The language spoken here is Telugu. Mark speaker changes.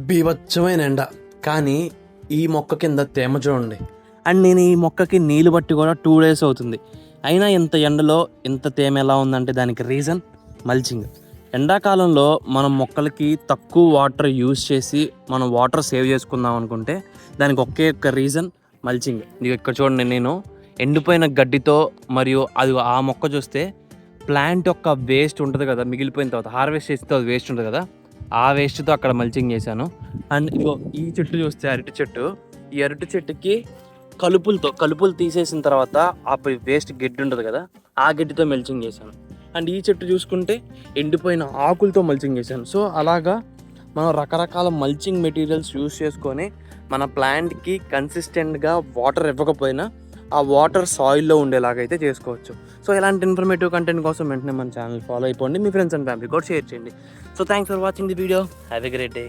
Speaker 1: బీభత్సమైన ఎండ, కానీ ఈ మొక్క కింద తేమ చూడండి.
Speaker 2: అండ్ నేను ఈ మొక్కకి నీళ్ళు బట్టి కూడా 2 days అవుతుంది, అయినా ఇంత ఎండలో ఇంత తేమ ఎలా ఉందంటే దానికి రీజన్ మల్చింగ్. ఎండాకాలంలో మనం మొక్కలకి తక్కువ వాటర్ యూజ్ చేసి మనం వాటర్ సేవ్ చేసుకుందాం అనుకుంటే దానికి ఒకే ఒక్క రీజన్ మల్చింగ్. ఇక్కడ చూడండి, నేను ఎండిపోయిన గడ్డితో మరియు అది ఆ మొక్క చూస్తే ప్లాంట్ యొక్క వేస్ట్ ఉంటుంది కదా, మిగిలిపోయిన తర్వాత హార్వెస్ట్ చేస్తే అది వేస్ట్ ఉంటుంది కదా, ఆ వేస్ట్తో అక్కడ మల్చింగ్ చేశాను. అండ్ ఇగో ఈ చెట్టు చూస్తే అరటి చెట్టు, ఈ అరటి చెట్టుకి కలుపులు తీసేసిన తర్వాత ఆ వేస్ట్ గడ్డి ఉంటుంది కదా, ఆ గడ్డితో మల్చింగ్ చేశాను. అండ్ ఈ చెట్టు చూసుకుంటే ఎండిపోయిన ఆకులతో మల్చింగ్ చేశాను. సో అలాగా మనం రకరకాల మల్చింగ్ మెటీరియల్స్ యూస్ చేసుకొని మన ప్లాంట్కి కన్సిస్టెంట్గా వాటర్ ఇవ్వకపోయినా ఆ వాటర్ సాయిల్లో ఉండేలాగైతే చేసుకోవచ్చు. సో ఇలాంటి ఇన్ఫర్మేటివ్ కంటెంట్ కోసం వెంటనే మన ఛానల్ ఫాలో అయిపోండి, మీ ఫ్రెండ్స్ అండ్ ఫ్యామిలీ కూడా షేర్ చేయండి. So thanks for watching the video, have a great day.